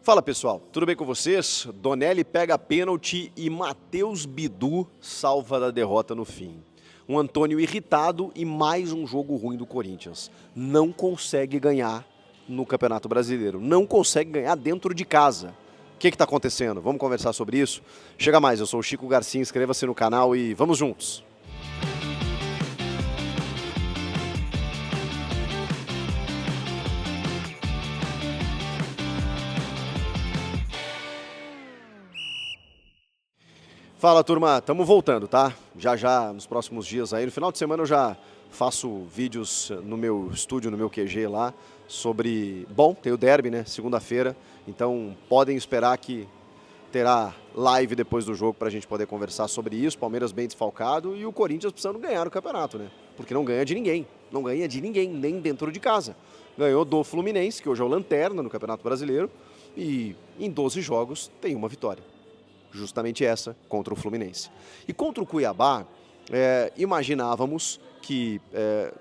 Fala pessoal, tudo bem com vocês? Donelli pega pênalti e Matheus Bidu salva da derrota no fim. Um Antônio irritado e mais um jogo ruim do Corinthians. Não consegue ganhar no Campeonato Brasileiro, não consegue ganhar dentro de casa. O que está acontecendo? Vamos conversar sobre isso? Chega mais, eu sou o Chico Garcia, inscreva-se no canal e vamos juntos! Fala turma, estamos voltando, tá? Já nos próximos dias aí, no final de semana eu já faço vídeos no meu estúdio, no meu QG lá, sobre... Bom, tem o derby, né? Segunda-feira, então podem esperar que terá live depois do jogo pra gente poder conversar sobre isso, Palmeiras bem desfalcado e o Corinthians precisando ganhar o campeonato, né? Porque não ganha de ninguém, nem dentro de casa. Ganhou do Fluminense, que hoje é o lanterna no Campeonato Brasileiro, e em 12 jogos tem uma vitória. Justamente essa, contra o Fluminense. E contra o Cuiabá, imaginávamos que,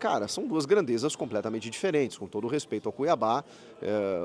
cara, são duas grandezas completamente diferentes. Com todo o respeito ao Cuiabá,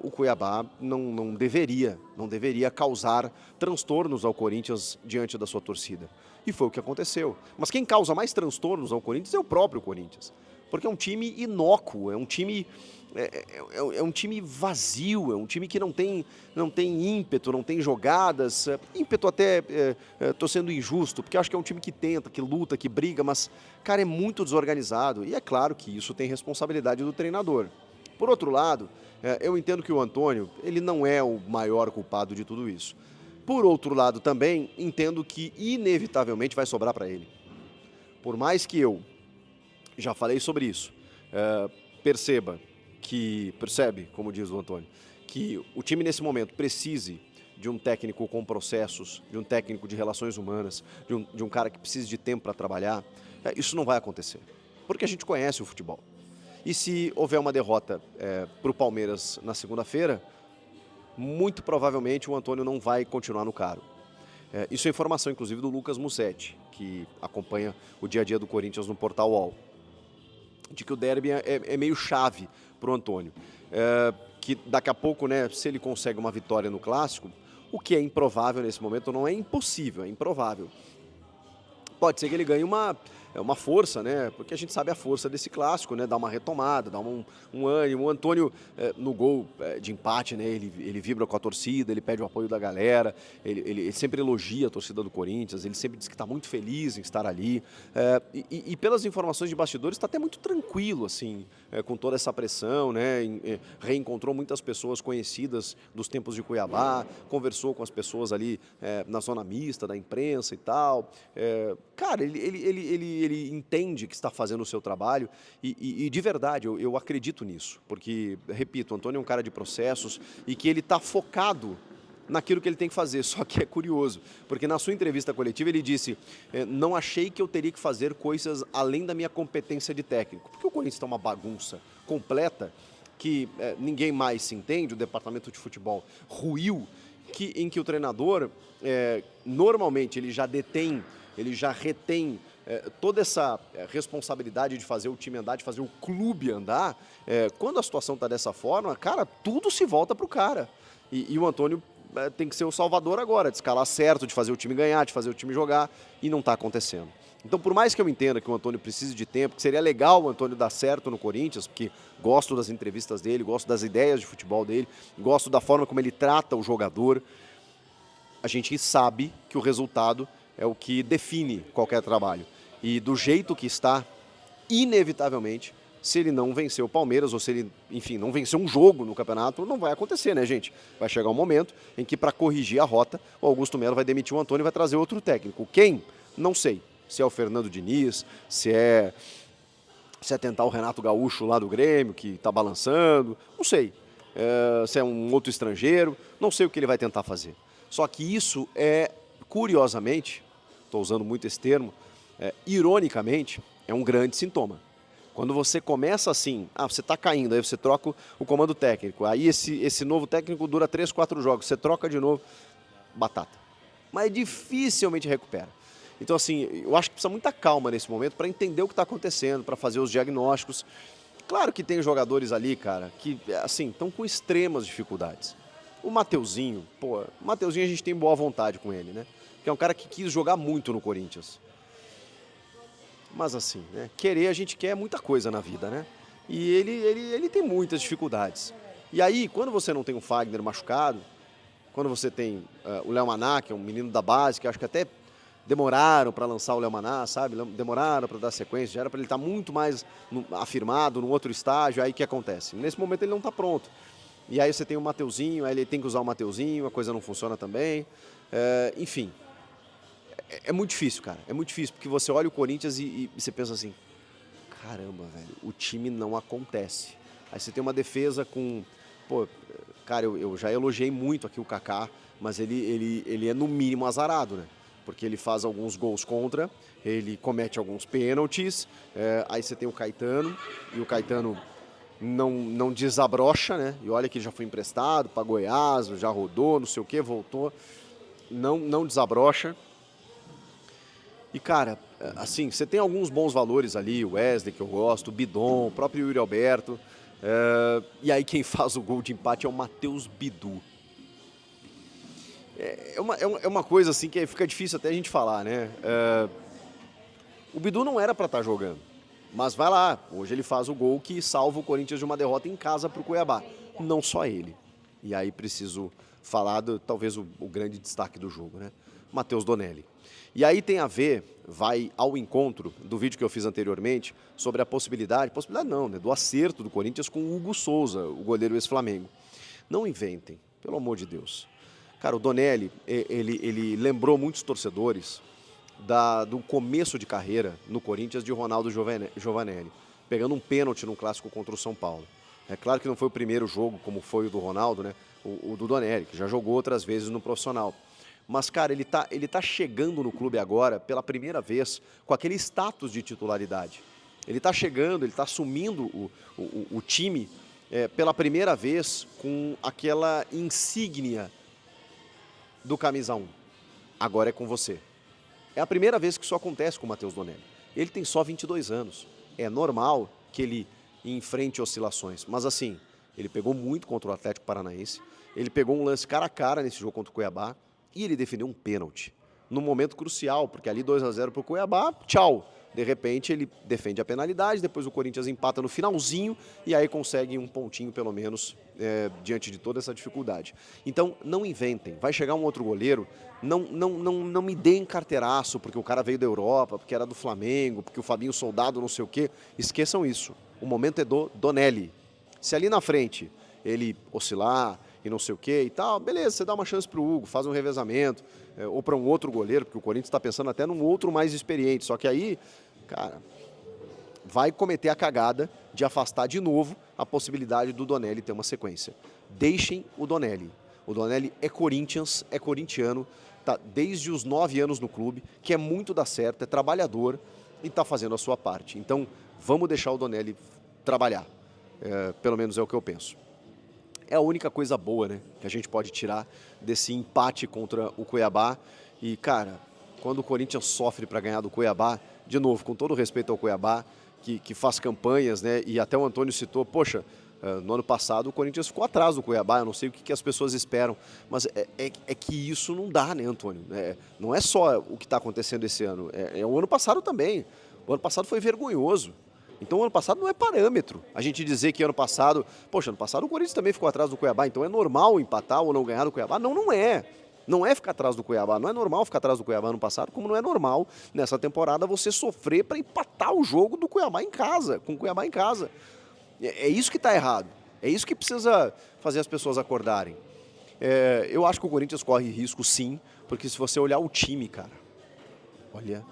o Cuiabá não deveria causar transtornos ao Corinthians diante da sua torcida. E foi o que aconteceu. Mas quem causa mais transtornos ao Corinthians é o próprio Corinthians. Porque é um time inócuo, é um time vazio, é um time que não tem ímpeto, não tem jogadas. Ímpeto até estou sendo injusto, porque acho que é um time que tenta, que luta, que briga, mas, cara, é muito desorganizado. E é claro que isso tem responsabilidade do treinador. Por outro lado, eu entendo que o Antônio, ele não é o maior culpado de tudo isso. Por outro lado também, entendo que inevitavelmente vai sobrar para ele. Por mais que eu já falei sobre isso, percebe, como diz o Antônio, que o time nesse momento precise de um técnico com processos, de um técnico de relações humanas, de um cara que precise de tempo para trabalhar, isso não vai acontecer, porque a gente conhece o futebol. E se houver uma derrota para o Palmeiras na segunda-feira, muito provavelmente o Antônio não vai continuar no cargo. Isso é informação, inclusive, do Lucas Mussetti, que acompanha o dia a dia do Corinthians no Portal UOL, de que o derby é meio chave para o Antônio. Que daqui a pouco, né, se ele consegue uma vitória no Clássico, o que é improvável nesse momento, não é impossível, é improvável. Pode ser que ele ganhe uma força, né? Porque a gente sabe a força desse clássico, né? Dá uma retomada, dá um ânimo. O Antônio, no gol de empate, né? Ele vibra com a torcida, ele pede o apoio da galera, ele sempre elogia a torcida do Corinthians, ele sempre diz que está muito feliz em estar ali. E pelas informações de bastidores, está até muito tranquilo, assim, com toda essa pressão, né? Reencontrou muitas pessoas conhecidas dos tempos de Cuiabá, conversou com as pessoas ali na zona mista, da imprensa e tal. Cara, ele entende que está fazendo o seu trabalho e de verdade, eu acredito nisso. Porque, repito, o Antônio é um cara de processos e que ele está focado naquilo que ele tem que fazer. Só que é curioso, porque na sua entrevista coletiva ele disse: não achei que eu teria que fazer coisas além da minha competência de técnico. Porque o Corinthians está uma bagunça completa que ninguém mais se entende, o departamento de futebol ruiu, em que o treinador, normalmente, ele já retém toda essa responsabilidade de fazer o time andar, de fazer o clube andar. Quando a situação está dessa forma, cara, tudo se volta para o cara. E o Antônio tem que ser o salvador agora, de escalar certo, de fazer o time ganhar, de fazer o time jogar, e não está acontecendo. Então, por mais que eu entenda que o Antônio precise de tempo, que seria legal o Antônio dar certo no Corinthians, porque gosto das entrevistas dele, gosto das ideias de futebol dele, gosto da forma como ele trata o jogador, a gente sabe que o resultado é o que define qualquer trabalho. E do jeito que está, inevitavelmente, se ele não vencer o Palmeiras, ou se ele, enfim, não vencer um jogo no campeonato, não vai acontecer, né, gente? Vai chegar um momento em que, para corrigir a rota, o Augusto Melo vai demitir o Antônio e vai trazer outro técnico. Quem? Não sei. Se é o Fernando Diniz, se é tentar o Renato Gaúcho lá do Grêmio, que está balançando, não sei. Se é um outro estrangeiro, não sei o que ele vai tentar fazer. Só que isso curiosamente, estou usando muito esse termo, ironicamente, é um grande sintoma. Quando você começa assim, você está caindo, aí você troca o comando técnico, aí esse novo técnico dura 3, 4 jogos, você troca de novo, batata. Mas dificilmente recupera. Então, assim, eu acho que precisa muita calma nesse momento para entender o que está acontecendo, para fazer os diagnósticos. Claro que tem jogadores ali, cara, que, assim, estão com extremas dificuldades. O Mateuzinho, pô, o Mateuzinho a gente tem boa vontade com ele, né? Que é um cara que quis jogar muito no Corinthians. Mas assim, né? Querer a gente quer muita coisa na vida, né? E ele tem muitas dificuldades. E aí, quando você não tem um Fagner machucado, quando você tem o Léo Maná, que é um menino da base, que acho que até demoraram para lançar o Léo Maná, sabe? Demoraram para dar sequência, já era para ele estar muito mais afirmado, num outro estágio, aí o que acontece? Nesse momento ele não está pronto. E aí você tem o Mateuzinho, aí ele tem que usar o Mateuzinho, a coisa não funciona também. Enfim, é muito difícil, cara. É muito difícil, porque você olha o Corinthians e você pensa assim, caramba, velho, o time não acontece. Aí você tem uma defesa com... Pô, cara, eu já elogiei muito aqui o Kaká, mas ele é no mínimo azarado, né? Porque ele faz alguns gols contra, ele comete alguns pênaltis, aí você tem o Caetano, e o Caetano não desabrocha, né? E olha que ele já foi emprestado para Goiás, já rodou, não sei o que, voltou, não desabrocha. E, cara, assim, você tem alguns bons valores ali, o Wesley, que eu gosto, o Bidon, o próprio Yuri Alberto. E aí quem faz o gol de empate é o Matheus Bidu. É uma coisa assim que fica difícil até a gente falar, né? O Bidu não era para estar jogando, mas vai lá, hoje ele faz o gol que salva o Corinthians de uma derrota em casa para o Cuiabá. Não só ele. E aí preciso falar talvez o grande destaque do jogo, né? Matheus Donelli. E aí tem a ver, vai ao encontro do vídeo que eu fiz anteriormente, sobre a possibilidade não, né, do acerto do Corinthians com o Hugo Souza, o goleiro ex-Flamengo. Não inventem, pelo amor de Deus. Cara, o Donelli, ele lembrou muitos torcedores do começo de carreira no Corinthians de Ronaldo Giovanelli, pegando um pênalti num clássico contra o São Paulo. É claro que não foi o primeiro jogo, como foi o do Ronaldo, né, o do Donelli, que já jogou outras vezes no profissional. Mas, cara, ele tá chegando no clube agora pela primeira vez com aquele status de titularidade. Ele está chegando, ele está assumindo o time pela primeira vez com aquela insígnia do camisa 1. Agora é com você. É a primeira vez que isso acontece com o Matheus Donelli. Ele tem só 22 anos. É normal que ele enfrente oscilações. Mas assim, ele pegou muito contra o Atlético Paranaense. Ele pegou um lance cara a cara nesse jogo contra o Cuiabá. E ele defendeu um pênalti, num momento crucial, porque ali 2-0 para o Cuiabá, tchau. De repente ele defende a penalidade, depois o Corinthians empata no finalzinho e aí consegue um pontinho pelo menos diante de toda essa dificuldade. Então não inventem, vai chegar um outro goleiro, não me deem carteiraço porque o cara veio da Europa, porque era do Flamengo, porque o Fabinho Soldado não sei o quê. Esqueçam isso, o momento é do Donelli. Se ali na frente ele oscilar e não sei o que e tal, beleza, você dá uma chance pro Hugo, faz um revezamento, ou para um outro goleiro, porque o Corinthians está pensando até num outro mais experiente, só que aí, cara, vai cometer a cagada de afastar de novo a possibilidade do Donelli ter uma sequência. Deixem o Donelli. O Donelli é Corinthians, é corintiano, tá desde os 9 anos no clube, quer muito dar certo, é trabalhador e está fazendo a sua parte. Então, vamos deixar o Donelli trabalhar. Pelo menos é o que eu penso. É a única coisa boa, né, que a gente pode tirar desse empate contra o Cuiabá. E, cara, quando o Corinthians sofre para ganhar do Cuiabá, de novo, com todo respeito ao Cuiabá, que faz campanhas, né, e até o Antônio citou, poxa, no ano passado o Corinthians ficou atrás do Cuiabá, eu não sei o que as pessoas esperam, mas é que isso não dá, né, Antônio? Não é só o que está acontecendo esse ano, o ano passado também. O ano passado foi vergonhoso. Então o ano passado não é parâmetro a gente dizer que ano passado o Corinthians também ficou atrás do Cuiabá, então é normal empatar ou não ganhar do Cuiabá? Não, não é. Não é ficar atrás do Cuiabá, não é normal ficar atrás do Cuiabá ano passado, como não é normal nessa temporada você sofrer para empatar o jogo do Cuiabá em casa, com o Cuiabá em casa. É isso que está errado, é isso que precisa fazer as pessoas acordarem. Eu acho que o Corinthians corre risco sim, porque se você olhar o time, cara, olha,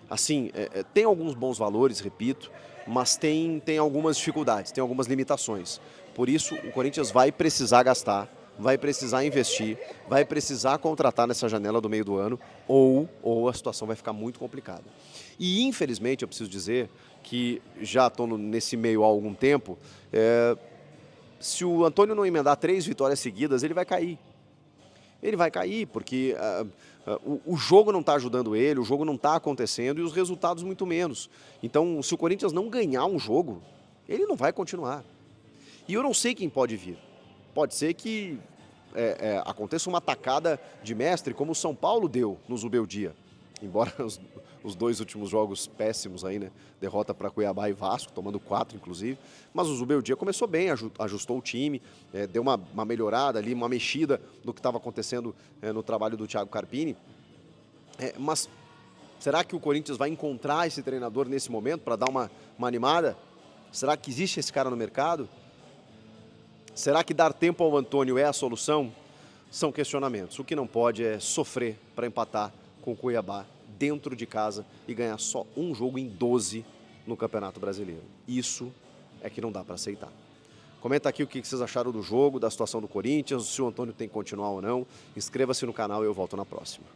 assim, tem alguns bons valores, repito, mas tem algumas dificuldades, tem algumas limitações. Por isso, o Corinthians vai precisar gastar, vai precisar investir, vai precisar contratar nessa janela do meio do ano, ou a situação vai ficar muito complicada. E, infelizmente, eu preciso dizer que já estou nesse meio há algum tempo, se o Antônio não emendar 3 vitórias seguidas, ele vai cair. Ele vai cair, porque o jogo não está ajudando ele, o jogo não está acontecendo e os resultados muito menos. Então, se o Corinthians não ganhar um jogo, ele não vai continuar. E eu não sei quem pode vir. Pode ser que aconteça uma tacada de mestre como o São Paulo deu no Zubeldia. Embora os 2 últimos jogos péssimos aí, né? Derrota para Cuiabá e Vasco, tomando 4 inclusive. Mas o Zubeldia começou bem, ajustou o time, deu uma melhorada ali, uma mexida no que estava acontecendo no trabalho do Thiago Carpini. Mas será que o Corinthians vai encontrar esse treinador nesse momento para dar uma animada? Será que existe esse cara no mercado? Será que dar tempo ao Antônio é a solução? São questionamentos. O que não pode é sofrer para empatar com o Cuiabá dentro de casa e ganhar só um jogo em 12 no Campeonato Brasileiro. Isso é que não dá para aceitar. Comenta aqui o que vocês acharam do jogo, da situação do Corinthians, se o Antônio tem que continuar ou não. Inscreva-se no canal e eu volto na próxima.